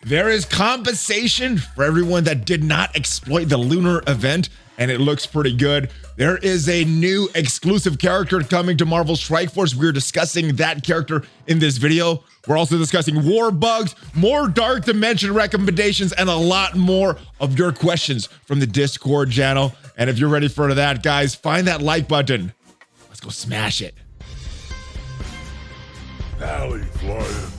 There is compensation for everyone that did not exploit the Lunar event, and it looks pretty good. There is a new exclusive character coming to Marvel Strike Force. We're discussing that character in this video. We're also discussing war bugs, more Dark Dimension recommendations, and a lot more of your questions from the Discord channel. And if you're ready for that, guys, find that like button. Let's go smash it. ValleyFlyin.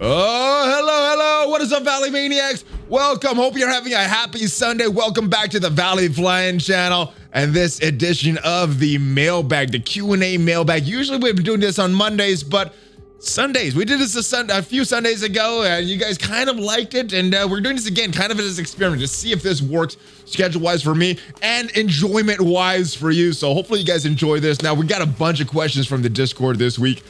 Oh, hello. What is up, Valley Maniacs? Welcome. Hope you're having a happy Sunday. Welcome back to the ValleyFlyin channel and this edition of the Mailbag, the Q&A Mailbag. Usually we've been doing this on Mondays, but Sundays. We did this a few Sundays ago, and you guys kind of liked it, and we're doing this again, kind of as an experiment to see if this works schedule-wise for me and enjoyment-wise for you. So hopefully you guys enjoy this. Now, we got a bunch of questions from the Discord this week.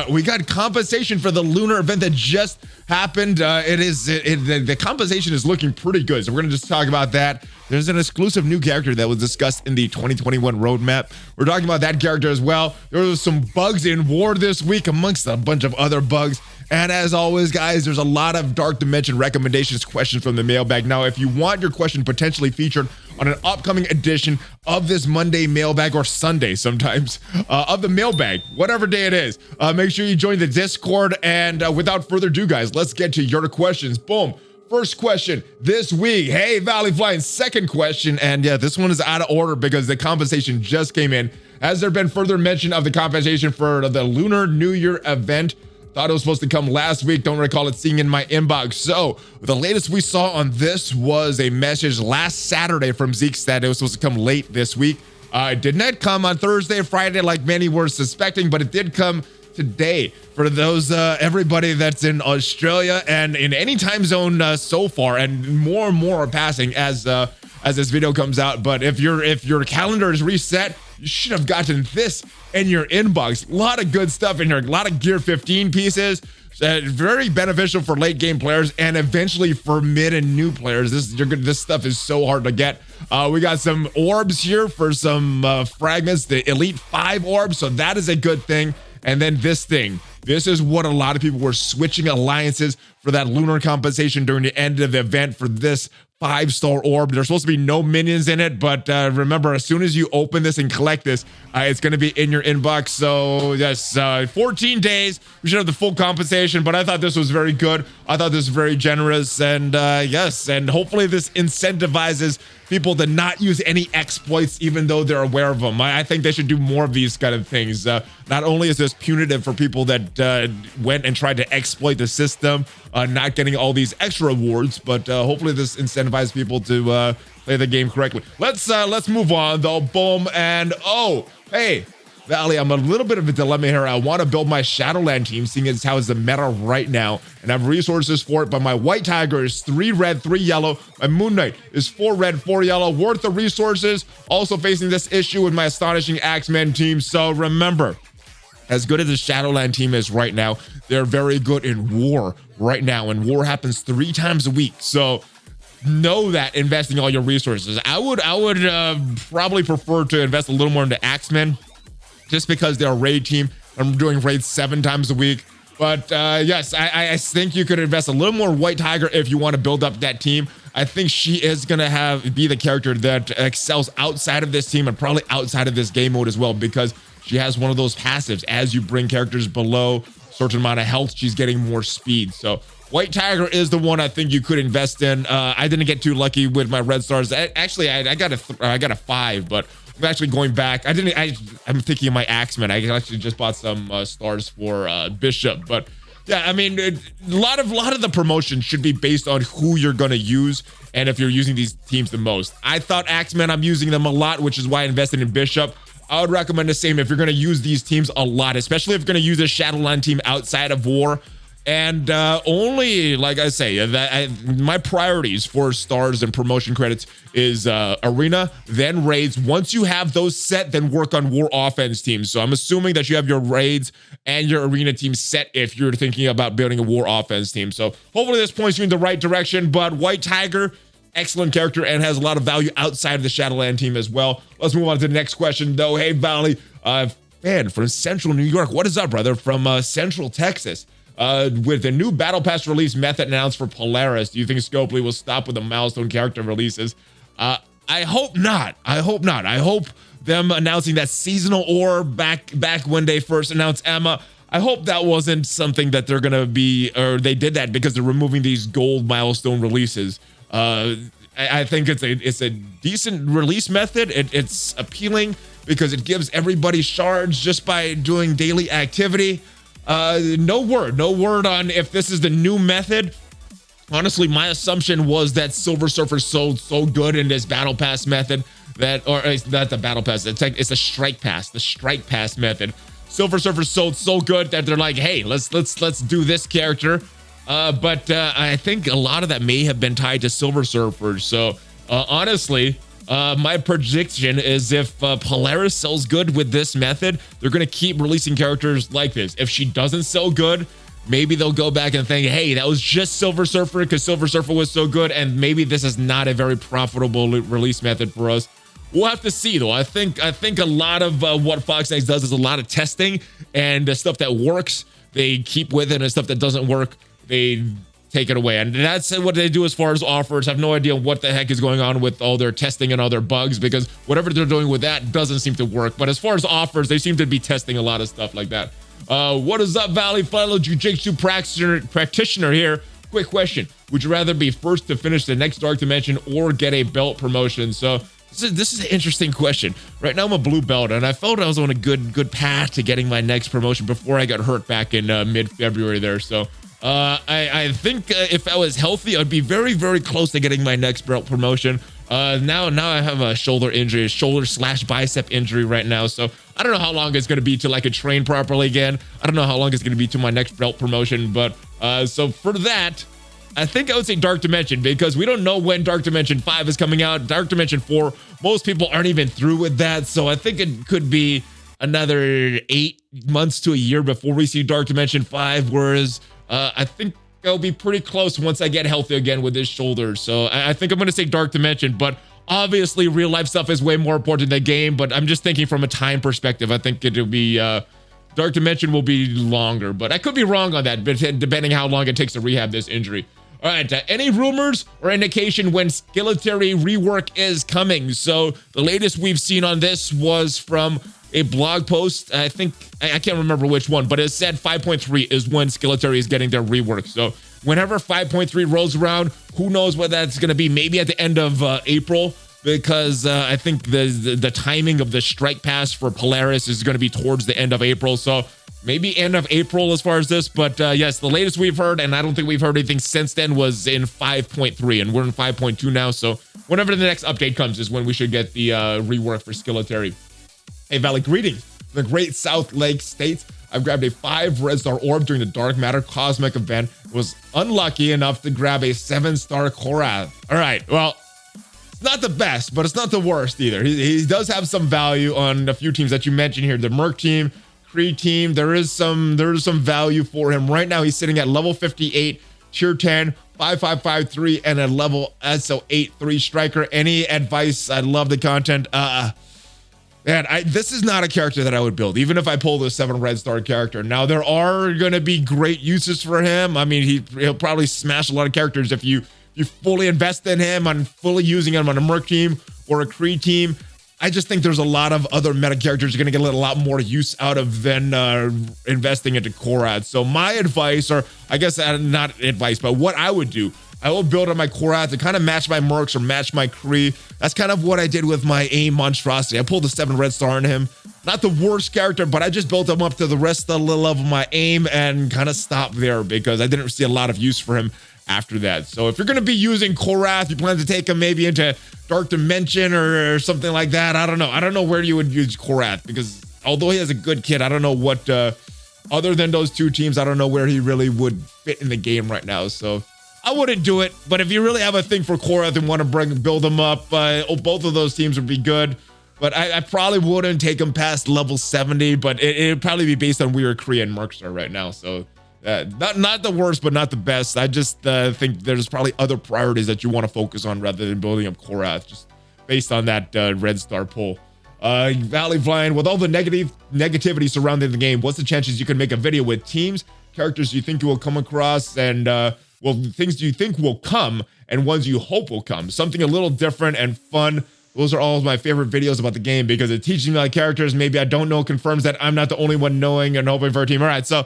We got compensation for the Lunar event that just happened. The compensation is looking pretty good, so we're going to just talk about that. There's an exclusive new character that was discussed in the 2021 roadmap. We're talking about that character as well. There was some bugs in War this week amongst a bunch of other bugs. And as always, guys, there's a lot of Dark Dimension recommendations, questions from the mailbag. Now, if you want your question potentially featured on an upcoming edition of this Monday mailbag, or Sunday sometimes, of the mailbag, whatever day it is, make sure you join the Discord. And without further ado, guys, let's get to your questions. Boom. First question this week. Hey, ValleyFlyin, second question. And yeah, this one is out of order because the compensation just came in. Has there been further mention of the compensation for the Lunar New Year event? Thought it was supposed to come last week. Don't recall it seeing in my inbox. So the latest we saw on this was a message last Saturday from Zeke that it was supposed to come late this week. It did not come on Thursday, Friday, like many were suspecting, but it did come today for those everybody that's in Australia and in any time zone so far, and more are passing as this video comes out. But if your calendar is reset, you should have gotten this in your inbox. A lot of good stuff in here, a lot of Gear 15 pieces. Very beneficial for late game players and eventually for mid and new players. This stuff is so hard to get. We got some orbs here for some fragments, the Elite 5 orbs, so that is a good thing. And then this thing. This is what a lot of people were switching alliances for that Lunar compensation during the end of the event for this 5-star orb. There's supposed to be no minions in it, but remember, as soon as you open this and collect this, it's going to be in your inbox. So yes, 14 days, we should have the full compensation, but I thought this was very good. I thought this was very generous, and yes, and hopefully this incentivizes people to not use any exploits even though they're aware of them. I think they should do more of these kind of things. Not only is this punitive for people that went and tried to exploit the system, not getting all these extra rewards, but hopefully this incentivizes people to play the game correctly. Let's move on though. Boom. And oh, hey, Valley, I'm a little bit of a dilemma here. I want to build my Shadowland team, seeing as how is the meta right now, and I have resources for it, but my White Tiger is 3 red, 3 yellow. My Moon Knight is 4 red, 4 yellow, worth the resources. Also facing this issue with my Astonishing Axemen team. So remember, as good as the Shadowland team is right now, they're very good in War right now, and War happens 3 times a week. So know that investing all your resources. I would probably prefer to invest a little more into Axemen, just because they're a raid team. I'm doing raids 7 times a week. But yes, I think you could invest a little more White Tiger if you want to build up that team. I think she is going to be the character that excels outside of this team and probably outside of this game mode as well, because she has one of those passives. As you bring characters below a certain amount of health, she's getting more speed. So White Tiger is the one I think you could invest in. I didn't get too lucky with my red stars. Actually, I got a 5, but I'm actually going back. I'm thinking of my Axemen. I actually just bought some stars for Bishop. But yeah, I mean, a lot of the promotion should be based on who you're going to use and if you're using these teams the most. I thought Axemen, I'm using them a lot, which is why I invested in Bishop. I would recommend the same if you're going to use these teams a lot, especially if you're going to use a Shadowland team outside of War. And only, like I say, my priorities for stars and promotion credits is arena, then raids. Once you have those set, then work on war offense teams. So I'm assuming that you have your raids and your arena team set if you're thinking about building a war offense team. So hopefully this points you in the right direction. But White Tiger, excellent character and has a lot of value outside of the Shadowland team as well. Let's move on to the next question though. Hey, Valley, fan from Central New York. What is up, brother? From Central Texas. With the new Battle Pass release method announced for Polaris, do you think Scopely will stop with the milestone character releases? I hope not. I hope not. I hope them announcing that seasonal orb back when they first announced Emma. I hope that wasn't something that they're gonna be, or they did that because they're removing these gold milestone releases. I think it's a decent release method. It's appealing because it gives everybody shards just by doing daily activity. No word on if this is the new method. Honestly, my assumption was that Silver Surfer sold so good in this Battle Pass method that, or it's not the Battle Pass, it's a Strike Pass, the Strike Pass method. Silver Surfer sold so good that they're like, hey, let's do this character. But I think a lot of that may have been tied to Silver Surfer. So honestly, my prediction is if Polaris sells good with this method, they're going to keep releasing characters like this. If she doesn't sell good, maybe they'll go back and think, hey, that was just Silver Surfer because Silver Surfer was so good, and maybe this is not a very profitable release method for us. We'll have to see, though. I think a lot of what Foxnex does is a lot of testing, and the stuff that works, they keep with it, and stuff that doesn't work, they take it away. And that's what they do as far as offers. I have no idea what the heck is going on with all their testing and all their bugs, because whatever they're doing with that doesn't seem to work. But as far as offers, they seem to be testing a lot of stuff like that. What is up, ValleyFlyin Jiu-Jitsu practitioner here? Quick question. Would you rather be first to finish the next Dark Dimension or get a belt promotion? So this is an interesting question. Right now I'm a blue belt, and I felt I was on a good path to getting my next promotion before I got hurt back in mid-February there. So I think if I was healthy, I'd be very close to getting my next belt promotion. Now I have a shoulder injury, a shoulder/bicep injury right now. So I don't know how long it's going to be till I can train properly again. I don't know how long it's going to be to my next belt promotion. But so for that, I think I would say Dark Dimension, because we don't know when Dark Dimension 5 is coming out. Dark Dimension 4, most people aren't even through with that. So I think it could be another 8 months to a year before we see Dark Dimension 5. Whereas I think I'll be pretty close once I get healthy again with this shoulder. So I think I'm going to say Dark Dimension, but obviously real life stuff is way more important than the game. But I'm just thinking from a time perspective, I think it'll be Dark Dimension will be longer, but I could be wrong on that, depending how long it takes to rehab this injury. All right, any rumors or indication when Skeletori rework is coming? So the latest we've seen on this was from a blog post. I think, I can't remember which one, but it said 5.3 is when Skeletori is getting their rework. So whenever 5.3 rolls around, who knows what that's going to be? Maybe at the end of April, because I think the timing of the Strike Pass for Polaris is going to be towards the end of April. So maybe end of April as far as this. But yes, the latest we've heard, and I don't think we've heard anything since then, was in 5.3, and we're in 5.2 now. So whenever the next update comes is when we should get the rework for Skeletori. Hey, Valley, greetings from the Great South Lake States. I've grabbed a 5 Red Star Orb during the Dark Matter Cosmic event. Was unlucky enough to grab a 7-star Korath. All right, well, it's not the best, but it's not the worst either. He does have some value on a few teams that you mentioned here. The Merc team, Kree team, there is some value for him. Right now, he's sitting at level 58, tier 10, 5553, and a level SO8 3 striker. Any advice? I love the content. Man, this is not a character that I would build, even if I pull the 7 Red Star character. Now, there are going to be great uses for him. I mean, he'll probably smash a lot of characters if you fully invest in him, on fully using him on a Merc team or a Kree team. I just think there's a lot of other meta characters you're going to get a lot more use out of than investing into Korath. So my advice, or I guess not advice, but what I would do, I will build on my Korath to kind of match my Mercs or match my Kree. That's kind of what I did with my AIM monstrosity. I pulled the 7 Red Star on him. Not the worst character, but I just built him up to the rest of the level of my AIM and kind of stopped there because I didn't see a lot of use for him after that. So if you're going to be using Korath, you plan to take him maybe into Dark Dimension or something like that. I don't know. I don't know where you would use Korath, because although he has a good kit, I don't know what, other than those 2 teams, I don't know where he really would fit in the game right now. So I wouldn't do it. But if you really have a thing for Korath and want to build him up, both of those teams would be good. But I probably wouldn't take him past level 70, but it'd probably be based on where your Kree and Mercs are right now. So Not the worst, but not the best. I just think there's probably other priorities that you want to focus on rather than building up Korath, just based on that red star pull. ValleyFlyin, with all the negativity surrounding the game, what's the chances you can make a video with teams, characters you think you will come across, and well, things you think will come and ones you hope will come? Something a little different and fun. Those are all of my favorite videos about the game because it teaches me about characters maybe I don't know, confirms that I'm not the only one knowing and hoping for a team. All right, so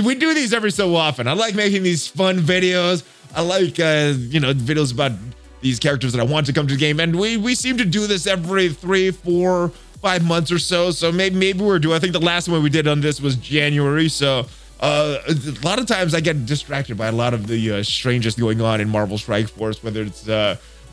we do these every so often. I like making these fun videos. I like, videos about these characters that I want to come to the game. And we seem to do this every 3, 4, 5 months or so. So maybe we're due. I think the last one we did on this was January. So a lot of times I get distracted by a lot of the strangest going on in Marvel Strike Force, whether it's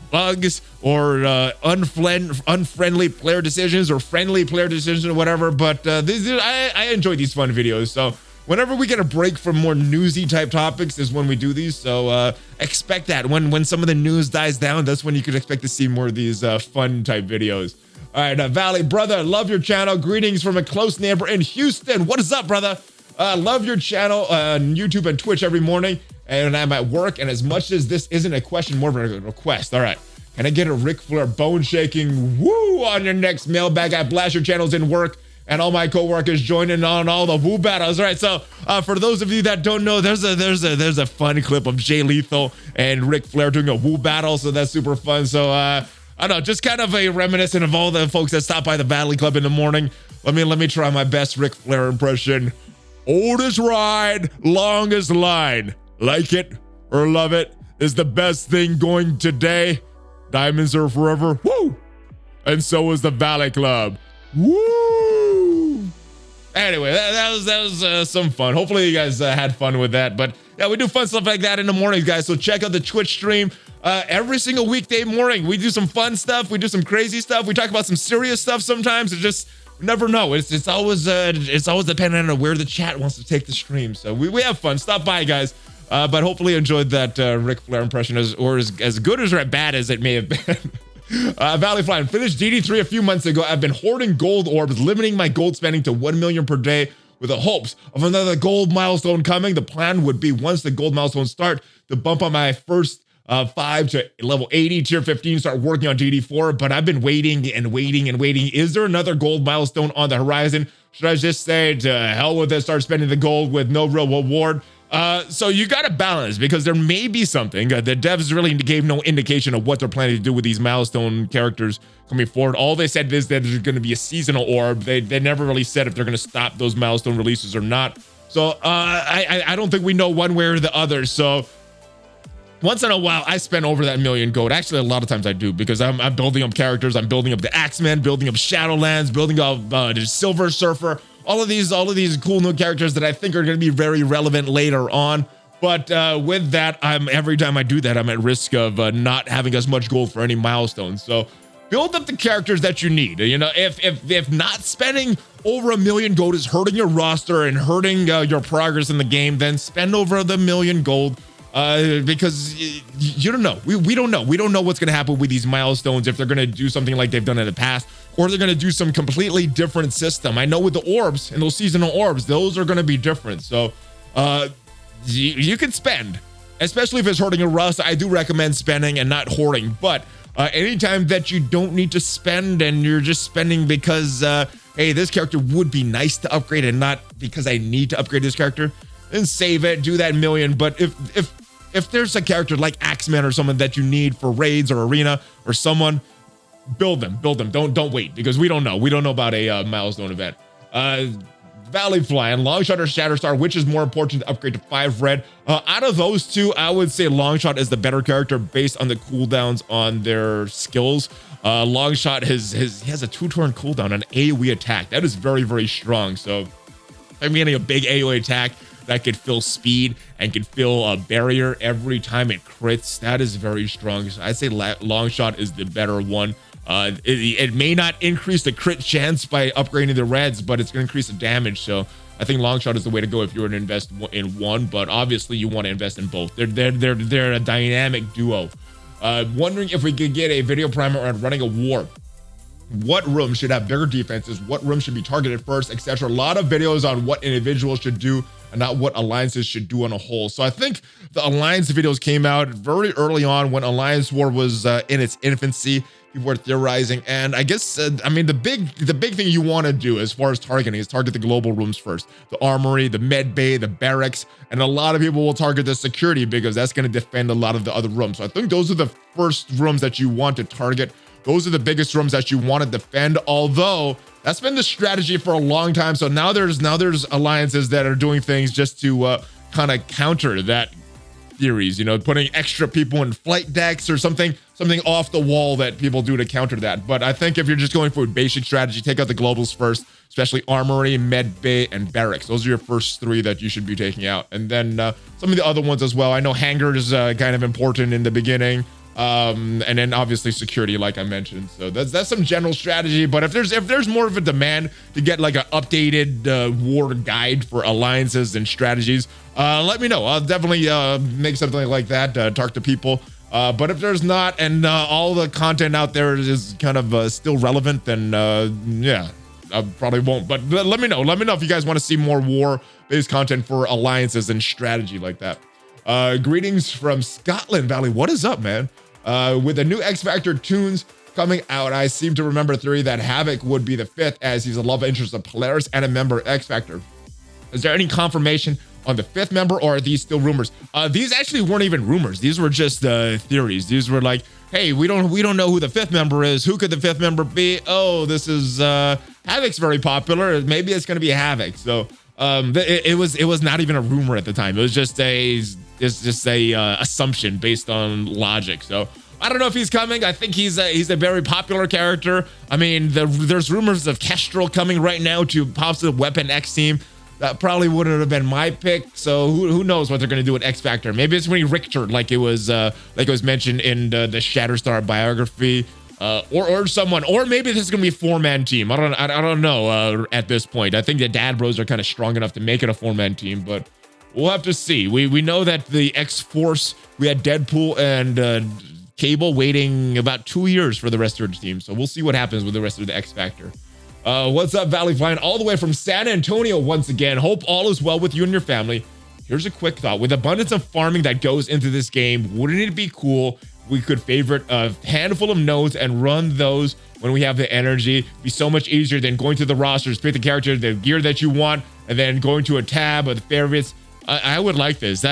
bugs or unfriendly player decisions or friendly player decisions or whatever. But I enjoy these fun videos. So whenever we get a break from more newsy type topics is when we do these. So expect that when some of the news dies down, that's when you can expect to see more of these fun type videos. All right, Valley brother, love your channel. Greetings from a close neighbor in Houston. What is up, brother? Love your channel on YouTube and Twitch every morning. And I'm at work, and as much as this isn't a question, more of a request. All right, can I get a Ric Flair bone shaking woo on your next mailbag? I blast your channels in work, and all my coworkers joining on all the woo battles. All right, so for those of you that don't know, there's a fun clip of Jay Lethal and Ric Flair doing a woo battle, so that's super fun. So I don't know, just kind of a reminiscent of all the folks that stop by the Valley Club in the morning. Let me try my best Ric Flair impression. Oldest ride, longest line. Like it or love it is the best thing going today. Diamonds are forever. Woo! And so is the Valley Club. Woo! Anyway, that was some fun. Hopefully you guys had fun with that. But yeah, we do fun stuff like that in the mornings, guys. So check out the Twitch stream every single weekday morning. We do some fun stuff. We do some crazy stuff. We talk about some serious stuff sometimes. It just never know. It's always dependent on where the chat wants to take the stream. So we have fun. Stop by, guys. But hopefully you enjoyed that Ric Flair impression as good or as bad as it may have been. ValleyFlyin finished DD3 a few months ago. I've been hoarding gold orbs, limiting my gold spending to 1 million per day with the hopes of another gold milestone coming. The plan would be once the gold milestones start to bump on my first 5 to level 80, tier 15, start working on DD4, but I've been waiting and waiting and waiting. Is there another gold milestone on the horizon? Should I just say to hell with it, start spending the gold with no real reward? So you got to balance because there may be something. The devs really gave no indication of what they're planning to do with these milestone characters coming forward. All they said is that there's going to be a seasonal orb. They never really said if they're going to stop those milestone releases or not. So I don't think we know one way or the other. So once in a while, I spend over that million gold. Actually, a lot of times I do because I'm building up characters. I'm building up the Axeman, building up Shadowlands, building up the Silver Surfer. All of these cool new characters that I think are going to be very relevant later on. But with that, every time I do that, I'm at risk of not having as much gold for any milestones. So build up the characters that you need. You know, if not spending over 1 million gold is hurting your roster and hurting your progress in the game, then spend over the 1 million gold. Because you don't know. We don't know. We don't know what's going to happen with these milestones, if they're going to do something like they've done in the past, or they're going to do some completely different system. I know with the orbs and those seasonal orbs, those are going to be different. So you can spend, especially if it's hurting your roster. I do recommend spending and not hoarding. But anytime that you don't need to spend and you're just spending because, hey, this character would be nice to upgrade and not because I need to upgrade this character, then save it, do that 1 million. But if there's a character like Axeman or someone that you need for raids or arena or someone, build them. Don't wait because we don't know. We don't know about a milestone event. ValleyFlyin, Longshot or Shatterstar, which is more important to upgrade to 5 red? Out of those two, I would say Longshot is the better character based on the cooldowns on their skills. Longshot has a 2-turn cooldown on AoE attack. That is very, very strong. So I'm getting a big AoE attack that could fill speed and could fill a barrier every time it crits. That is very strong. So I'd say Longshot is the better one. It may not increase the crit chance by upgrading the reds, but it's going to increase the damage. So I think Longshot is the way to go if you were to invest in one, but obviously you want to invest in both. They're a dynamic duo. Wondering if we could get a video primer on running a warp. what rooms should have bigger defenses, what rooms should be targeted first, etc. A lot of videos on what individuals should do and not what alliances should do on a whole. So I think the alliance videos came out very early on when Alliance War was in its infancy. People were theorizing, and I guess I mean the big thing you want to do as far as targeting is target the global rooms first, the armory, the med bay, the barracks, and a lot of people will target the security because that's going to defend a lot of the other rooms. So I think those are the first rooms that you want to target. Those are the biggest rooms that you want to defend, although that's been the strategy for a long time. So now there's alliances that are doing things just to kind of counter that theories, you know, putting extra people in flight decks or something off the wall that people do to counter that. But I think if you're just going for a basic strategy, take out the globals first, especially armory, med bay, and barracks. Those are your first three that you should be taking out. And then some of the other ones as well. I know hangar is kind of important in the beginning. And then obviously security, like I mentioned. So that's some general strategy. But if there's more of a demand to get like an updated war guide for alliances and strategies, let me know. I'll definitely make something like that, talk to people. But if there's not, and all the content out there is kind of still relevant, then yeah, I probably won't. But let me know. Let me know if you guys want to see more war-based content for alliances and strategy like that. Greetings from Scotland Valley. What is up, man? With the new X Factor tunes coming out, I seem to remember a theory that Havoc would be the 5th, as he's a love interest of Polaris and a member of X Factor. Is there any confirmation on the 5th member, or are these still rumors? These actually weren't even rumors. These were just theories. These were like, hey, we don't know who the 5th member is. Who could the 5th member be? Oh, this is Havoc's very popular. Maybe it's going to be Havoc. So it was not even a rumor at the time. It was just a assumption based on logic. So I don't know if he's coming. I think he's a very popular character. I mean, there's rumors of Kestrel coming right now to possibly the Weapon X team. That probably wouldn't have been my pick. So who knows what they're going to do with X Factor? Maybe it's when he Richter, like it was mentioned in the Shatterstar biography, or someone, or maybe this is going to be a 4-man team. I don't know at this point. I think the Dad Bros are kind of strong enough to make it a 4-man team, but we'll have to see. We know that the X-Force, we had Deadpool and Cable waiting about 2 years for the rest of the team. So we'll see what happens with the rest of the X Factor. What's up, ValleyFlyin? All the way from San Antonio once again. Hope all is well with you and your family. Here's a quick thought. With abundance of farming that goes into this game, wouldn't it be cool if we could favorite a handful of nodes and run those when we have the energy? It'd be so much easier than going to the rosters, pick the character, the gear that you want, and then going to a tab of the favorites. I would like this.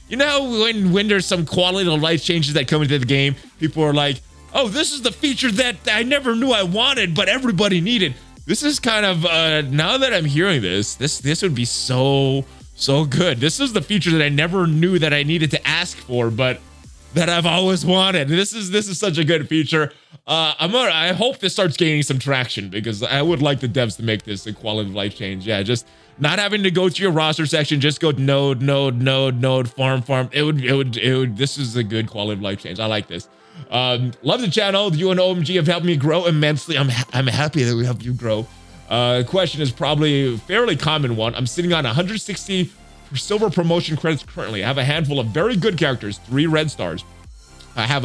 You know, when there's some quality of life changes that come into the game, people are like, oh, this is the feature that I never knew I wanted, but everybody needed. This is kind of, now that I'm hearing this would be so good. This is the feature that I never knew that I needed to ask for, but that I've always wanted. This is such a good feature. I hope this starts gaining some traction, because I would like the devs to make this a quality of life change. Yeah, just not having to go to your roster section, just go node, farm. This is a good quality of life change. I like this. Love the channel. You and OMG have helped me grow immensely. I'm happy that we helped you grow. Question is probably a fairly common one. I'm sitting on 160 silver promotion credits currently. I have a handful of very good characters, 3 red stars. I have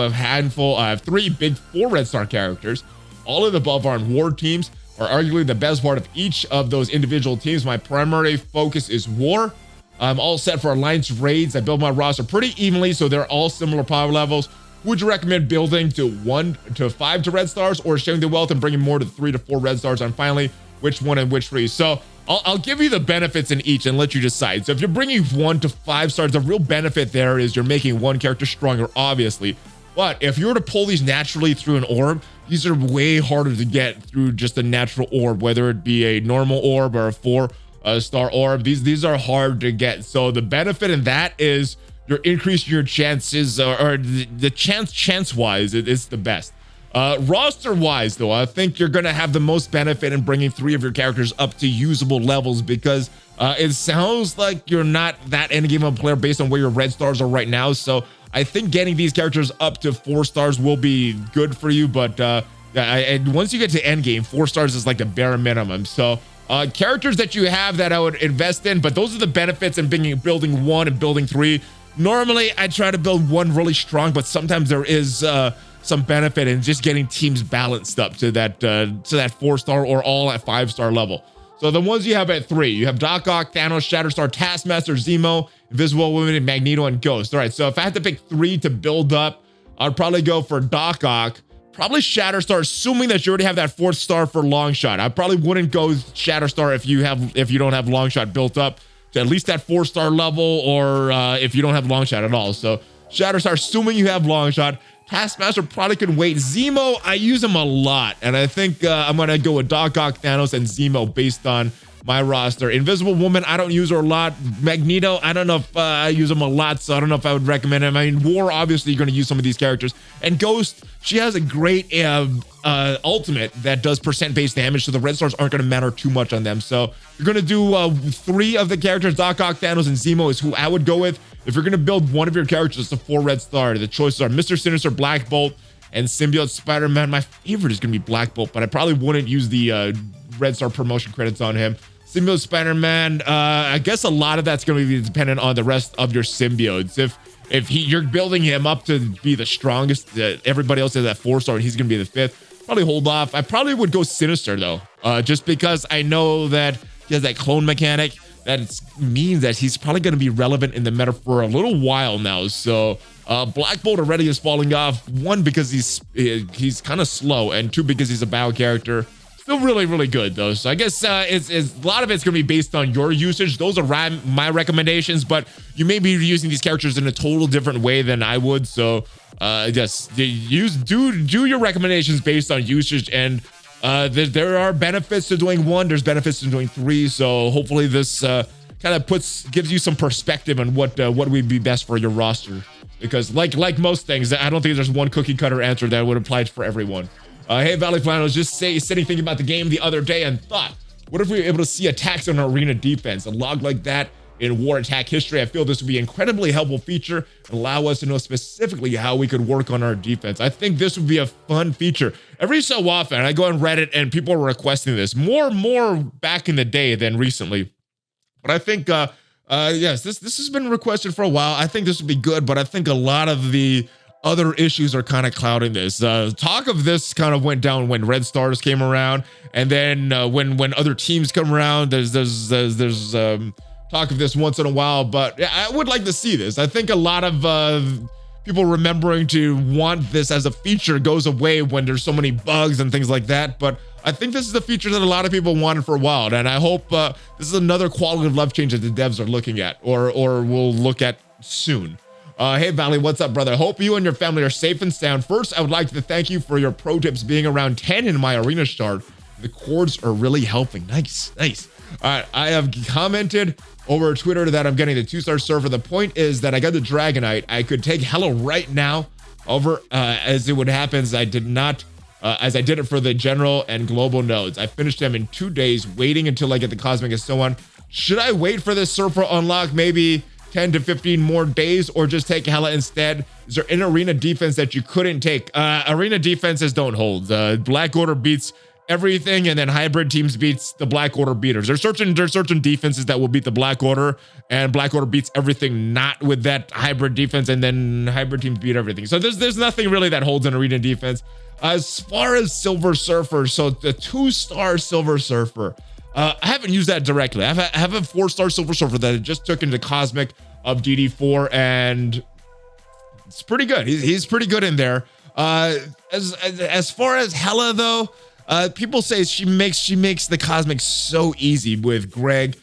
3 big 4 red star characters. All of the above are in war teams, are arguably the best part of each of those individual teams. My primary focus is war. I'm all set for alliance raids. I build my roster pretty evenly, so they're all similar power levels. Would you recommend building to 1 to 5 to red stars, or sharing the wealth and bringing more to 3 to 4 red stars? And finally, which one and which 3? So I'll give you the benefits in each and let you decide. So if you're bringing 1 to 5 stars, the real benefit there is you're making one character stronger, obviously. But if you were to pull these naturally through an orb, these are way harder to get through just a natural orb, whether it be a normal orb or a 4-star orb. These are hard to get. So the benefit in that is you're increasing your chances, or the chance wise, it's the best. Roster wise though, I think you're gonna have the most benefit in bringing 3 of your characters up to usable levels, because it sounds like you're not that endgame of a player based on where your red stars are right now. So I think getting these characters up to 4 stars will be good for you, but once you get to endgame, 4 stars is like the bare minimum. So characters that you have that I would invest in, but those are the benefits in building 1 and building 3. Normally, I try to build 1 really strong, but sometimes there is some benefit in just getting teams balanced up to that 4-star or all at 5-star level. So the ones you have at 3, you have Doc Ock, Thanos, Shatterstar, Taskmaster, Zemo, Invisible Woman, Magneto, and Ghost. All right, so if I had to pick 3 to build up, I'd probably go for Doc Ock, probably Shatterstar, assuming that you already have that 4th star for Longshot. I probably wouldn't go Shatterstar if you don't have Longshot built up to at least that 4-star level, or if you don't have Longshot at all. So Shatterstar, assuming you have Longshot. Taskmaster probably can wait. Zemo, I use him a lot, and I think I'm gonna go with Doc Ock, Thanos, and Zemo based on my roster. Invisible Woman, I don't use her a lot. Magneto, I don't know if I use him a lot, so I don't know if I would recommend him. I mean, War, obviously, you're gonna use some of these characters. And Ghost, she has a great ultimate that does percent-based damage, so the red stars aren't gonna matter too much on them. So you're gonna do 3 of the characters. Doc Ock, Thanos, and Zemo is who I would go with. If you're gonna build one of your characters, it's a 4 red star. The choices are Mr. Sinister, Black Bolt, and Symbiote Spider-Man. My favorite is gonna be Black Bolt, but I probably wouldn't use the red star promotion credits on him. Symbiote Spider-Man, I guess a lot of that's gonna be dependent on the rest of your symbiotes. If you're building him up to be the strongest, everybody else is at 4-star and he's gonna be the 5th, probably hold off. I probably would go Sinister though, just because I know that he has that clone mechanic. That means that he's probably going to be relevant in the meta for a little while now. So Black Bolt already is falling off. 1, because he's kind of slow, and 2, because he's a battle character. Still really, really good though. So I guess it's a lot of it's going to be based on your usage. Those are my recommendations, but you may be using these characters in a total different way than I would. So just do your recommendations based on usage, and there are benefits to doing 1, there's benefits to doing 3, so hopefully this kind of gives you some perspective on what would be best for your roster, because like most things, I don't think there's one cookie cutter answer that would apply for everyone. Hey ValleyFlyin, I was just sitting thinking about the game the other day and thought, what if we were able to see attacks on arena defense, a log like that in war attack history? I feel this would be an incredibly helpful feature and allow us to know specifically how we could work on our defense. I think this would be a fun feature. Every so often, I go on Reddit and people are requesting this more back in the day than recently. But I think, yes, this has been requested for a while. I think this would be good, but I think a lot of the other issues are kind of clouding this. Talk of this kind of went down when Red Stars came around, and then when other teams come around, there's talk of this once in a while, but I would like to see this. I think a lot of people remembering to want this as a feature goes away when there's so many bugs and things like that, but I think this is a feature that a lot of people wanted for a while, and I hope this is another quality of life change that the devs are looking at, or will look at soon. Hey Valley, what's up, brother? Hope you and your family are safe and sound. First, I would like to thank you for your pro tips being around 10 in my arena start. The cords are really helping. Nice. All right, I have commented over Twitter that I'm getting the 2-star server. The point is that I got the Dragonite. I could take Hello right now. Over as it would happen, as I did it for the general and global nodes. I finished them in 2 days, waiting until I get the cosmic and so on. Should I wait for this server unlock maybe 10 to 15 more days, or just take Hela instead? Is there an arena defense that you couldn't take? Arena defenses don't hold. Black Order beats everything, and then hybrid teams beats the Black Order beaters. There's certain defenses that will beat the Black Order, and Black Order beats everything not with that hybrid defense, and then hybrid teams beat everything. So there's nothing really that holds an arena defense. As far as Silver Surfer, so the 2-star Silver Surfer, I haven't used that directly. I have a 4-star Silver Surfer that I just took into Cosmic of DD4, and it's pretty good. He's pretty good in there. As far as Hela though, people say she makes the Cosmic so easy with Greg.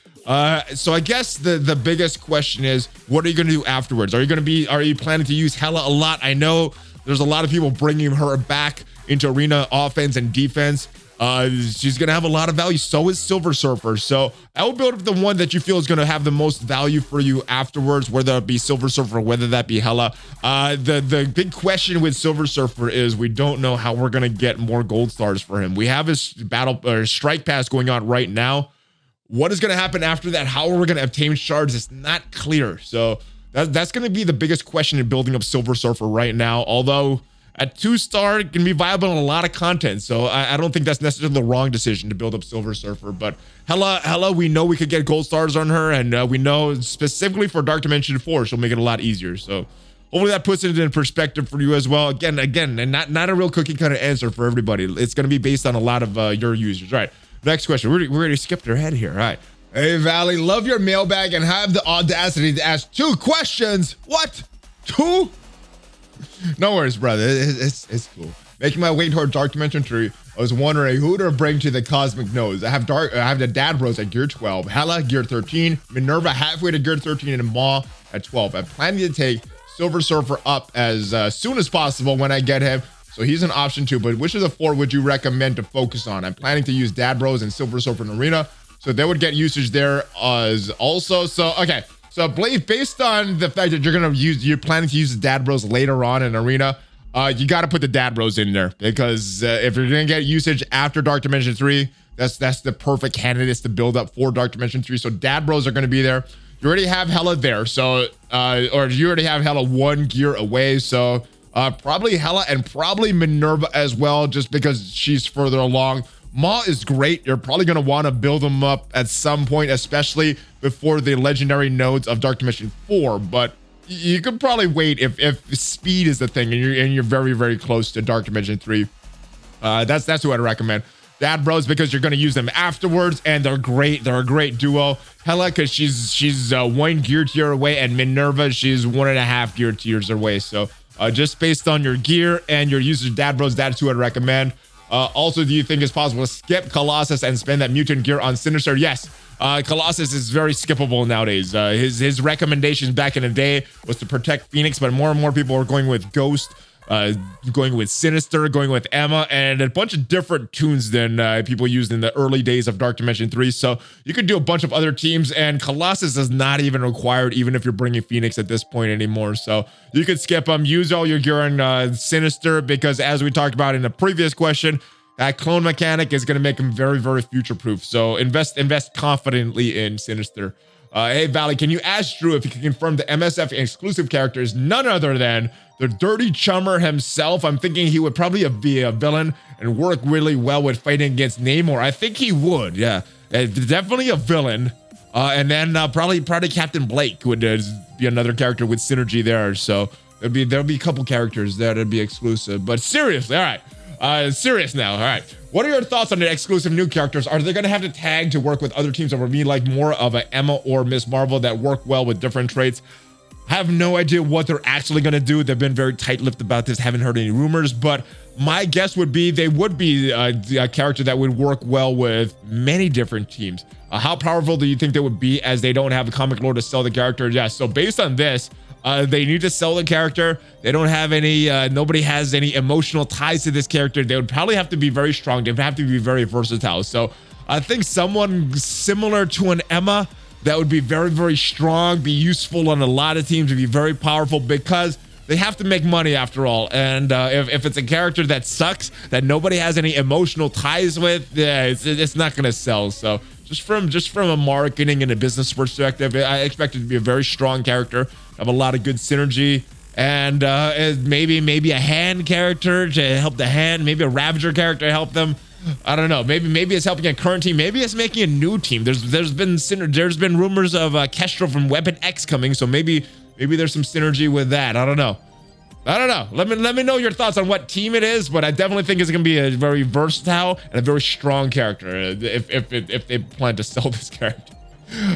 So I guess the biggest question is, what are you going to do afterwards? Are you planning to use Hela a lot? I know there's a lot of people bringing her back into arena offense and defense. She's going to have a lot of value. So is Silver Surfer. So I will build up the one that you feel is going to have the most value for you afterwards, whether it be Silver Surfer or whether that be Hela. The big question with Silver Surfer is we don't know how we're going to get more gold stars for him. We have his strike pass going on right now. What is going to happen after that? How are we going to obtain shards? It's not clear. So that's going to be the biggest question in building up Silver Surfer right now. Although at 2-star, it can be viable in a lot of content. So I don't think that's necessarily the wrong decision to build up Silver Surfer. But Hela, we know we could get gold stars on her. And we know specifically for Dark Dimension 4, she'll make it a lot easier. So hopefully that puts it in perspective for you as well. Again, and not a real cookie cutter answer for everybody. It's going to be based on a lot of your users. All right, next question. We're going to skip ahead here. All right. Hey, Valley, love your mailbag and have the audacity to ask 2 questions. What? 2? No worries, brother. It's cool. Making my way toward Dark Dimension 3, I was wondering who to bring to the Cosmic Nodes. I have the Dad Bros at Gear 12, Hela Gear 13, Minerva halfway to Gear 13, and Maw at 12. I'm planning to take Silver Surfer up as soon as possible when I get him, so he's an option too. But which of the 4 would you recommend to focus on? I'm planning to use Dad Bros and Silver Surfer in Arena, so they would get usage there as also. So okay, so based on the fact that you're planning to use the Dad Bros later on in Arena, you got to put the Dad Bros in there, because if you're gonna get usage after Dark Dimension 3, that's the perfect candidates to build up for Dark Dimension 3. So Dad Bros are going to be there. You already have Hela there, so or you already have Hela 1 gear away, so probably Hela and probably Minerva as well, just because she's further along. Maw is great. You're probably going to want to build them up at some point, especially before the legendary nodes of Dark Dimension 4, but you could probably wait if speed is the thing and you're very, very close to Dark Dimension 3. That's who I'd recommend. Dad Bros, because you're going to use them afterwards, and they're great. They're a great duo. Hela, because she's 1 gear tier away, and Minerva, she's 1.5 gear tiers away. So just based on your gear and your usage, Dad Bros, that's who I'd recommend. Also, do you think it's possible to skip Colossus and spend that mutant gear on Sinister? Yes. Colossus is very skippable nowadays. His recommendations back in the day was to protect Phoenix, but more and more people are going with Ghost, going with Sinister, going with Emma, and a bunch of different tunes than people used in the early days of Dark Dimension 3. So you could do a bunch of other teams, and Colossus is not even required, even if you're bringing Phoenix at this point anymore. So you could skip them, use all your gear on Sinister, because as we talked about in the previous question, that clone mechanic is going to make him very, very future-proof. So invest confidently in Sinister. Hey, Valley, can you ask Drew if he can confirm the MSF exclusive character is none other than the Dirty Chummer himself? I'm thinking he would probably be a villain and work really well with fighting against Namor. I think he would, yeah. Definitely a villain. And then probably Captain Blake would be another character with synergy there. So there'll be a couple characters there that'd be exclusive. But seriously, all right. Serious now, all right. What are your thoughts on the exclusive new characters? Are they going to have to tag to work with other teams, or will be like more of a Emma or Miss Marvel that work well with different traits? I have no idea what they're actually going to do. They've been very tight-lipped about this. Haven't heard any rumors, but my guess would be they would be a character that would work well with many different teams. How powerful do you think they would be, as they don't have a comic lore to sell the character? Yeah, so based on this, they need to sell the character. They don't have any, nobody has any emotional ties to this character. They would probably have to be very strong. They would have to be very versatile. So I think someone similar to an Emma that would be very, very strong, be useful on a lot of teams, would be very powerful, because they have to make money after all. And if it's a character that sucks, that nobody has any emotional ties with, yeah, it's not going to sell. So just from a marketing and a business perspective, I expect it to be a very strong character, have a lot of good synergy, and maybe a hand character to help the hand, maybe a Ravager character to help them. I don't know. Maybe it's helping a current team. Maybe it's making a new team. There's been rumors of Kestrel from Weapon X coming, so maybe there's some synergy with that. I don't know. Let me know your thoughts on what team it is, but I definitely think it's gonna be a very versatile and a very strong character if they plan to sell this character.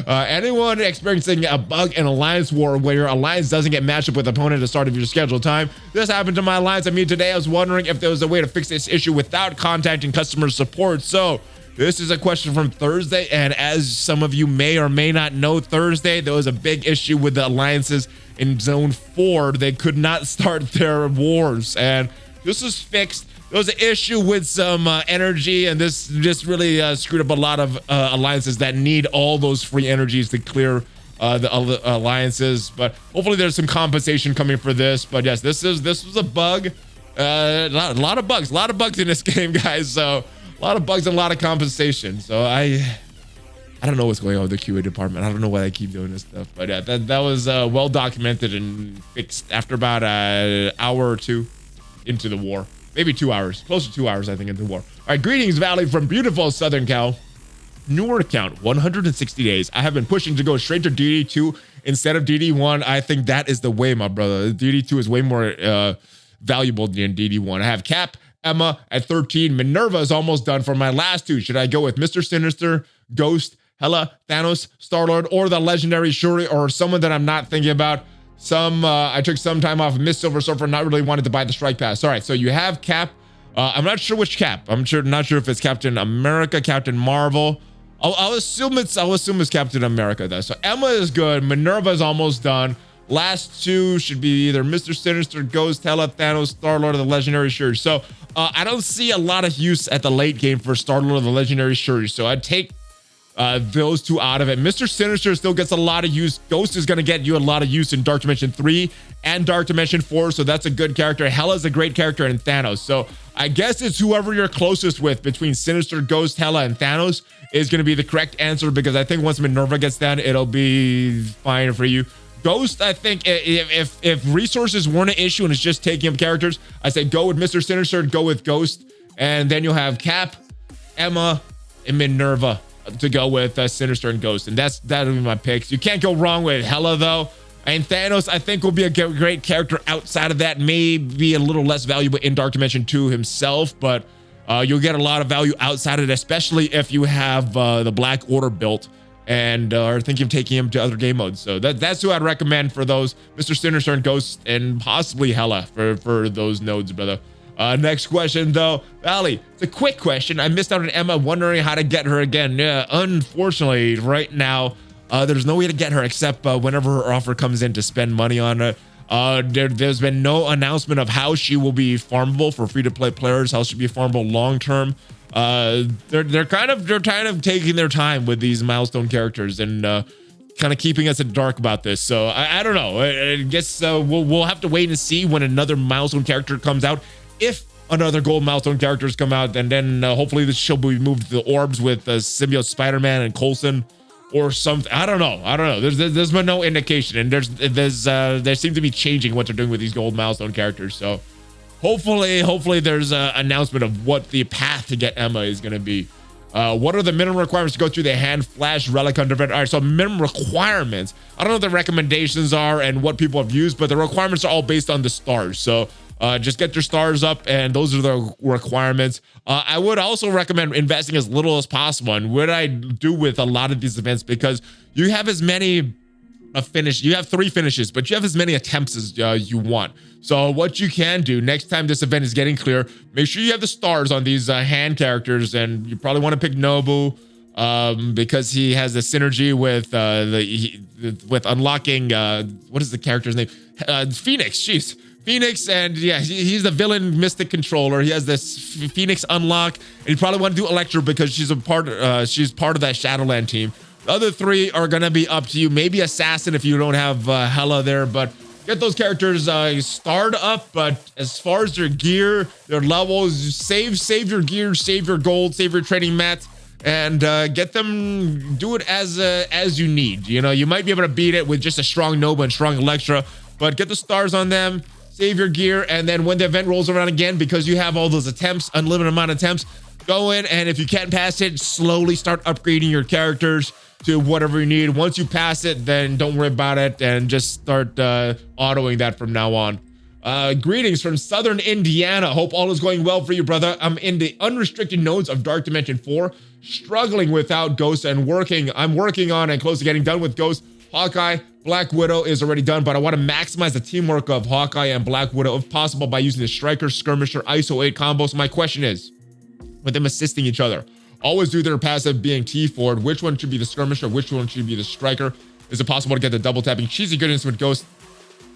Anyone experiencing a bug in Alliance War where your alliance doesn't get matched up with opponent at the start of your scheduled time? This happened to my alliance and me today. I was wondering if there was a way to fix this issue without contacting customer support. So this is a question from Thursday, and as some of you may or may not know, Thursday there was a big issue with the alliances in Zone 4. They could not start their wars, and this is fixed. There was an issue with some energy, and this just really screwed up a lot of alliances that need all those free energies to clear the alliances. But hopefully there's some compensation coming for this. But yes, this was a bug. A lot of bugs in this game, guys. So a lot of bugs and a lot of compensation. So I don't know what's going on with the QA department. I don't know why they keep doing this stuff. But yeah, that was well documented and fixed after about an hour or two into the war. Maybe 2 hours, close to 2 hours, I think, into war. All right, greetings, Valley, from beautiful Southern Cal. newer account, 160 days. I have been pushing to go straight to DD2 instead of DD1. I think that is the way, my brother. DD2 is way more valuable than DD1. I have Cap, Emma at 13. Minerva is almost done for my last two. Should I go with Mr. Sinister, Ghost, Hela, Thanos, Star-Lord, or the legendary Shuri, or someone that I'm not thinking about? I took some time off of Miss Silver Surfer, not really wanted to buy the strike pass. All right, so you have Cap. I'm not sure which Cap. Not sure if it's Captain America, Captain Marvel. I'll assume it's Captain America though. So Emma is good. Minerva is almost done. Last two should be either Mr. Sinister, Ghost, Hela, Thanos, Star-Lord, or the legendary Shuri. So I don't see a lot of use at the late game for Star-Lord or the legendary Shuri. So I'd take those two out of it. Mr. Sinister still gets a lot of use. Ghost is going to get you a lot of use in Dark Dimension 3 and Dark Dimension 4, so that's a good character. Hela's a great character, and Thanos. So I guess it's whoever you're closest with between Sinister, Ghost, Hela, and Thanos is going to be the correct answer, because I think once Minerva gets done, it'll be fine for you. Ghost, I think if resources weren't an issue and it's just taking up characters, I say go with Mr. Sinister, go with Ghost, and then you'll have Cap, Emma, and Minerva to go with Sinister and Ghost, and that'll be my picks. You can't go wrong with Hela though, and Thanos I think will be a great character outside of that. Maybe a little less valuable in Dark Dimension 2 himself, but you'll get a lot of value outside of it, especially if you have the Black Order built and are thinking of taking him to other game modes. So that's who I'd recommend for those, Mr. Sinister and Ghost, and possibly Hela for those nodes, brother. Next question though, Valley, it's a quick question. I missed out on Emma, wondering how to get her again. Yeah, unfortunately right now there's no way to get her except whenever her offer comes in to spend money on her. There's been no announcement of how she will be farmable for free-to-play players, how she'll be farmable long-term. They're kind of taking their time with these milestone characters and kind of keeping us in the dark about this. So I don't know. I guess we'll have to wait and see when another milestone character comes out. If another gold milestone characters come out, and then hopefully this show will be moved to the orbs with Symbiote Spider-Man and Coulson or something. I don't know. There's been no indication, and there seems to be changing what they're doing with these gold milestone characters. So hopefully there's an announcement of what the path to get Emma is going to be. What are the minimum requirements to go through the hand flash relic under event? All right, so minimum requirements. I don't know what the recommendations are and what people have used, but the requirements are all based on the stars. So just get your stars up, and those are the requirements. I would also recommend investing as little as possible, and what I do with a lot of these events, because you have as many you have 3 finishes, but you have as many attempts as you want. So what you can do next time this event is getting clear, make sure you have the stars on these hand characters, and you probably want to pick Nobu because he has the synergy with with unlocking what is the character's name? Phoenix. Jeez. Phoenix, and yeah, he's the villain mystic controller. He has this Phoenix unlock, and you probably want to do Elektra because she's part of that Shadowland team. The other 3 are gonna be up to you. Maybe Assassin if you don't have Hela there, but get those characters starred up. But as far as their gear, their levels, save your gear, save your gold, save your trading mats, and get them. Do it as you need. You know, you might be able to beat it with just a strong Nova and strong Elektra, but get the stars on them. Save your gear, and then when the event rolls around again, because you have all those attempts, unlimited amount of attempts, go in, and if you can't pass it, slowly start upgrading your characters to whatever you need. Once you pass it, then don't worry about it and just start autoing that from now on. Greetings from Southern Indiana. Hope all is going well for you, brother. I'm in the unrestricted nodes of Dark Dimension 4, struggling without Ghost, and I'm working on and close to getting done with Ghost. Hawkeye, Black Widow is already done, but I want to maximize the teamwork of Hawkeye and Black Widow if possible by using the Striker, Skirmisher, ISO 8 combo. So my question is, with them assisting each other, always do their passive being T-Ford. Which one should be the Skirmisher? Which one should be the Striker? Is it possible to get the double tapping cheesy goodness with Ghost?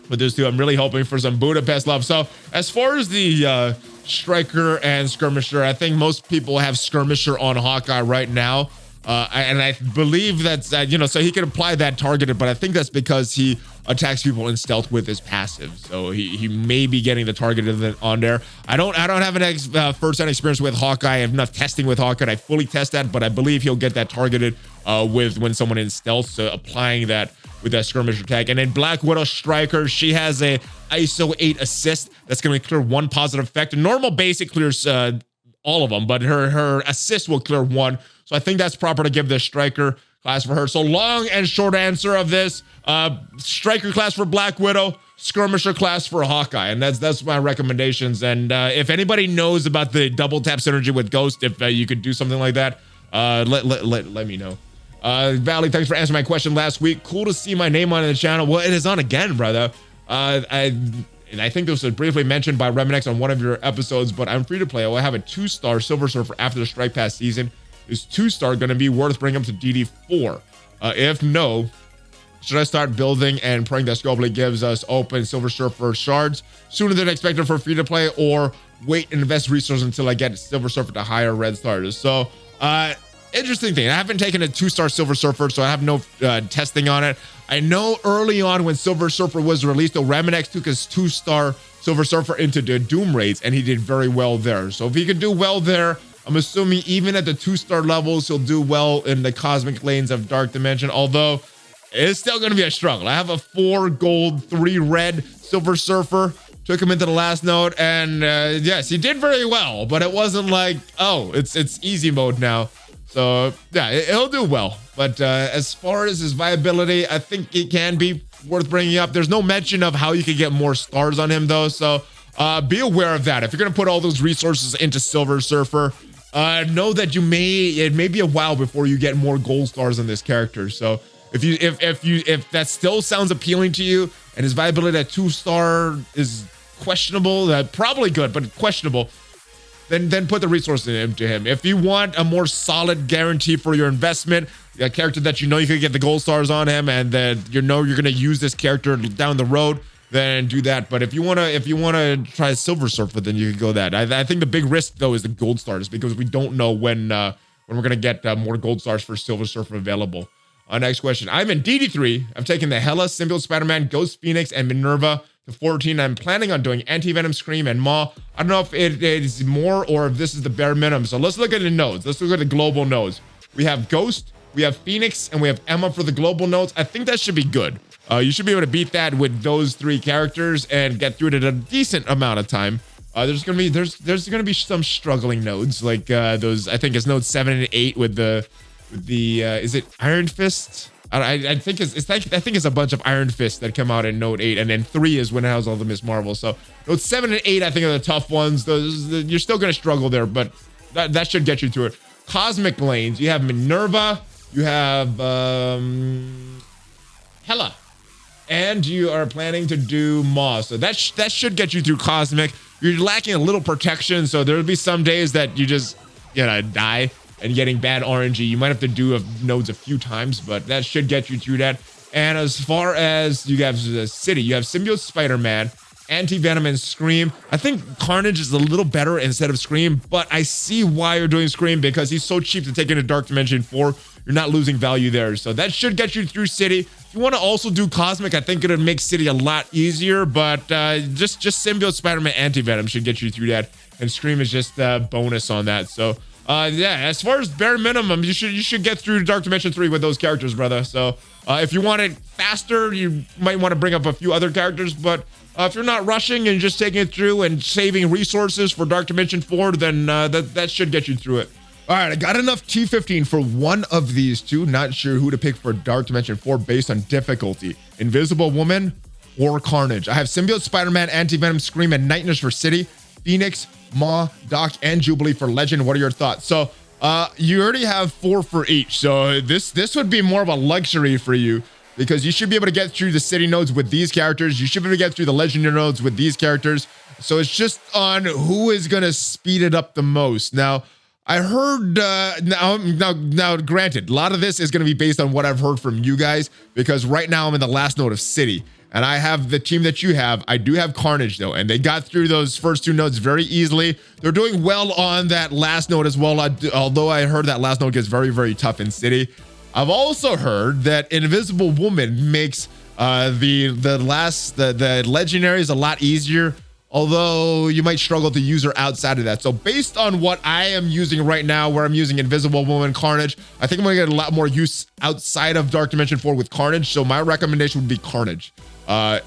With those two, I'm really hoping for some Budapest love. So as far as the Striker and Skirmisher, I think most people have Skirmisher on Hawkeye right now. And I believe that's, so he can apply that targeted, but I think that's because he attacks people in stealth with his passive. So he may be getting the targeted on there. I don't have an first-hand experience with Hawkeye. I have enough testing with Hawkeye. I fully test that, but I believe he'll get that targeted with when someone in stealth. So applying that with that skirmish attack. And then Black Widow Striker, she has a ISO 8 assist that's going to clear 1 positive effect. Normal basic clears all of them, but her assist will clear 1. So I think that's proper to give this striker class for her. So long and short answer of this, striker class for Black Widow, skirmisher class for Hawkeye, and that's my recommendations. And if anybody knows about the double tap synergy with Ghost, if you could do something like that, let me know. Valley, thanks for answering my question last week. Cool to see my name on the channel. Well, it is on again, brother. And I think this was briefly mentioned by Reminex on one of your episodes, but I'm free to play. I have a 2-star Silver Surfer after the Strike Pass season. Is 2-star going to be worth bringing up to DD4? If no, should I start building and praying that Scopely gives us open Silver Surfer shards sooner than expected for free to play, or wait and invest resources until I get Silver Surfer to higher red stars? So, interesting thing. I haven't taken a 2-star Silver Surfer, so I have no testing on it. I know early on when Silver Surfer was released, though, Reminex took his 2-star Silver Surfer into the Doom raids, and he did very well there. So if he could do well there, I'm assuming even at the 2-star levels, he'll do well in the cosmic lanes of Dark Dimension, although it's still going to be a struggle. I have a 4 gold, 3 red Silver Surfer. Took him into the last node, and yes, he did very well, but it wasn't like, oh, it's easy mode now. So yeah, he'll do well. But as far as his viability, I think it can be worth bringing up. There's no mention of how you could get more stars on him, though. So be aware of that. If you're going to put all those resources into Silver Surfer, know that it may be a while before you get more gold stars on this character. So if that still sounds appealing to you, and his viability at 2-star is questionable, probably good, but questionable, then put the resources into him. If you want a more solid guarantee for your investment, a character that you know you can get the gold stars on him, and that you know you're going to use this character down the road, then do that. But if you want to try Silver Surfer, then you can go that. I think the big risk though is the gold stars, because we don't know when we're going to get more gold stars for Silver Surfer available. Next question. I'm in DD3. I've taken the Hela, Symbiote Spider-Man, Ghost Phoenix, and Minerva to 14. I'm planning on doing Anti-Venom, Scream, and Maw. I don't know if it is more or if this is the bare minimum. So let's look at the nodes. Let's look at the global nodes. We have Ghost, we have Phoenix, and we have Emma for the global nodes. I think that should be good. You should be able to beat that with those 3 characters and get through it at a decent amount of time. There's gonna be some struggling nodes, like those. I think it's node 7 and 8 with the is it Iron Fist? I think it's a bunch of Iron Fists that come out in node 8, and then 3 is when it has all the Miss Marvel. So node 7 and 8 I think are the tough ones. You're still gonna struggle there, but that should get you through it. Cosmic lanes, you have Minerva, you have Hela, and you are planning to do Maw. So that should get you through Cosmic. You're lacking a little protection, so there'll be some days that you just die and getting bad RNG. You might have to do nodes a few times, but that should get you through that. And as far as you have the city, you have Symbiote Spider-Man, Anti-Venom, and Scream. I think Carnage is a little better instead of Scream, but I see why you're doing Scream, because he's so cheap to take into Dark Dimension 4. You're not losing value there. So that should get you through City. If you want to also do Cosmic, I think it'll make City a lot easier, but just Symbiote Spider-Man, Anti-Venom should get you through that. And Scream is just a bonus on that. So yeah, as far as bare minimum, you should get through Dark Dimension 3 with those characters, brother. So if you want it faster, you might want to bring up a few other characters, but if you're not rushing and just taking it through and saving resources for Dark Dimension 4, then that should get you through it. All right, I got enough T15 for one of these two. Not sure who to pick for Dark Dimension 4 based on difficulty. Invisible Woman or Carnage. I have Symbiote Spider-Man, Anti-Venom, Scream, and Night Nurse for City. Phoenix, Maw, Doc, and Jubilee for Legend. What are your thoughts? So you already have 4 for each. So this would be more of a luxury for you, because you should be able to get through the city nodes with these characters. You should be able to get through the legendary nodes with these characters. So it's just on who is going to speed it up the most. Now, I heard, now, granted, a lot of this is going to be based on what I've heard from you guys, because right now I'm in the last node of City. And I have the team that you have. I do have Carnage, though, and they got through those first 2 nodes very easily. They're doing well on that last node as well, although I heard that last node gets very, very tough in City. I've also heard that Invisible Woman makes the legendaries a lot easier, although you might struggle to use her outside of that. So based on what I am using right now, where I'm using Invisible Woman, Carnage, I think I'm gonna get a lot more use outside of Dark Dimension 4 with Carnage. So my recommendation would be Carnage. You're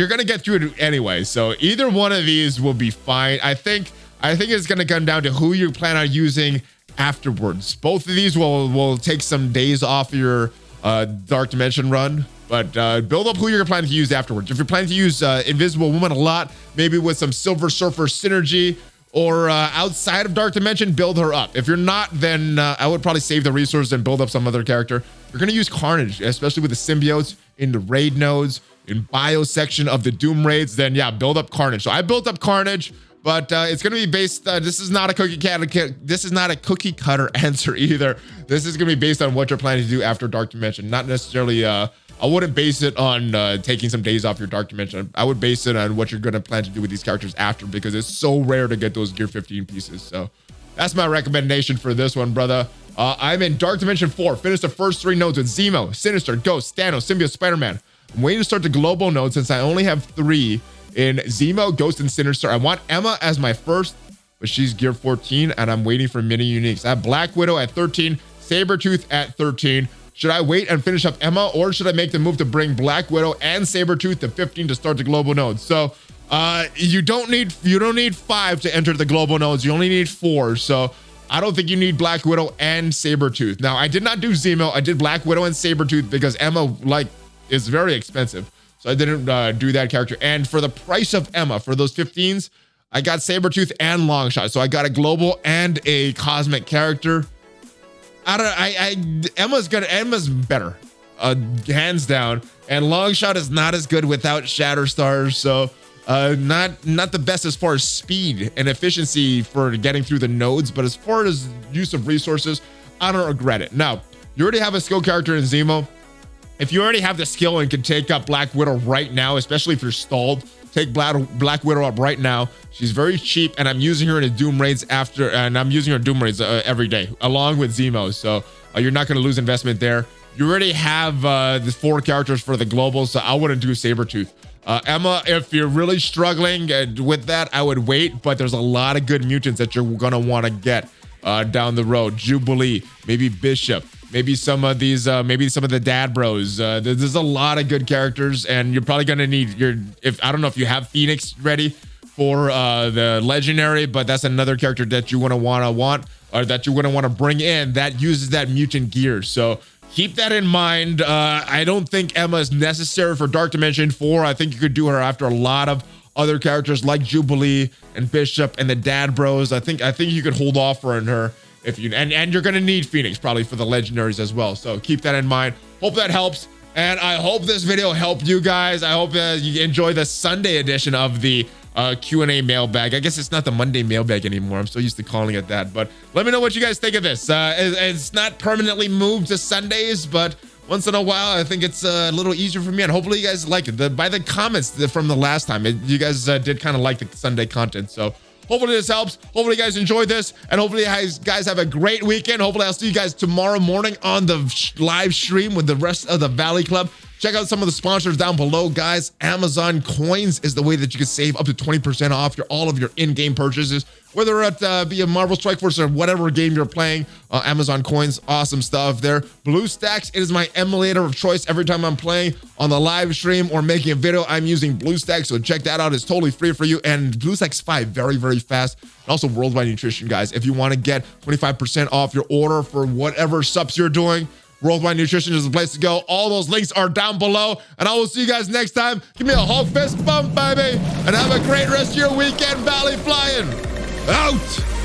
gonna get through it anyway. So either one of these will be fine. I think it's gonna come down to who you plan on using afterwards. Both of these will take some days off your Dark Dimension run, but build up who you're planning to use afterwards. If you're planning to use Invisible Woman a lot, maybe with some Silver Surfer synergy, or outside of Dark Dimension, build her up. If you're not, then I would probably save the resources and build up some other character. You're gonna use Carnage, especially with the symbiotes in the raid nodes, in bio section of the Doom raids, then yeah, build up Carnage. So I built up Carnage, but it's gonna be based, this is not a cookie cutter answer either. This is gonna be based on what you're planning to do after Dark Dimension, not necessarily, I wouldn't base it on taking some days off your Dark Dimension. I would base it on what you're gonna plan to do with these characters after, because it's so rare to get those Gear 15 pieces. So that's my recommendation for this one, brother. I'm in Dark Dimension 4, finished the first 3 nodes with Zemo, Sinister, Ghost, Thanos, Symbiote, Spider-Man. I'm waiting to start the global node since I only have 3 in Zemo, Ghost, and Sinister. I want Emma as my first, but she's Gear 14, and I'm waiting for mini uniques. I have Black Widow at 13, Sabretooth at 13. Should I wait and finish up Emma, or should I make the move to bring Black Widow and Sabretooth to 15 to start the global nodes? So you don't need 5 to enter the global nodes. You only need 4. So I don't think you need Black Widow and Sabretooth. Now, I did not do Zemo. I did Black Widow and Sabretooth because Emma is very expensive. So I didn't do that character. And for the price of Emma, for those 15s, I got Sabretooth and Longshot. So I got a global and a cosmic character. Emma's better, hands down. And Longshot is not as good without Shatterstars. So not the best as far as speed and efficiency for getting through the nodes, but as far as use of resources, I don't regret it. Now, you already have a skill character in Zemo. If you already have the skill and can take up Black Widow right now, especially if you're stalled, take Black Widow up right now. She's very cheap, and I'm using her in the Doom raids every day, along with Zemo. So you're not going to lose investment there. You already have the 4 characters for the global, so I wouldn't do Sabretooth. Emma, if you're really struggling with that, I would wait, but there's a lot of good mutants that you're going to want to get down the road. Jubilee, maybe Bishop, maybe some of these, maybe some of the dad bros. There's a lot of good characters, and you're probably going to need I don't know if you have Phoenix ready for the legendary, but that's another character that you want to bring in that uses that mutant gear. So keep that in mind. I don't think Emma is necessary for Dark Dimension 4. I think you could do her after a lot of other characters like Jubilee and Bishop and the dad bros. I think you could hold off on her if you, and you're gonna need Phoenix probably for the legendaries as well. So keep that in mind. Hope that helps. And I hope this video helped you guys. I hope you enjoy the Sunday edition of the Q&A mailbag. I guess it's not the Monday mailbag anymore. I'm so used to calling it that. But let me know what you guys think of this. It's not permanently moved to Sundays, but once in a while, I think it's a little easier for me. And hopefully you guys like it. By the comments from the last time, you guys did kind of like the Sunday content. So hopefully this helps. Hopefully you guys enjoyed this. And hopefully you guys have a great weekend. Hopefully I'll see you guys tomorrow morning on the live stream with the rest of the Valley Club. Check out some of the sponsors down below, guys. Amazon coins is the way that you can save up to 20% off all of your in-game purchases, whether it be a Marvel Strike Force or whatever game you're playing. Amazon coins, awesome stuff there. BlueStacks, it is my emulator of choice every time I'm playing on the live stream or making a video. I'm using BlueStacks, so check that out. It's totally free for you. And BlueStacks 5, very, very fast. And also Worldwide Nutrition, guys. If you want to get 25% off your order for whatever subs you're doing, Worldwide Nutrition is the place to go. All those links are down below. And I will see you guys next time. Give me a Hulk fist bump, baby. And have a great rest of your weekend, ValleyFlyin. Out.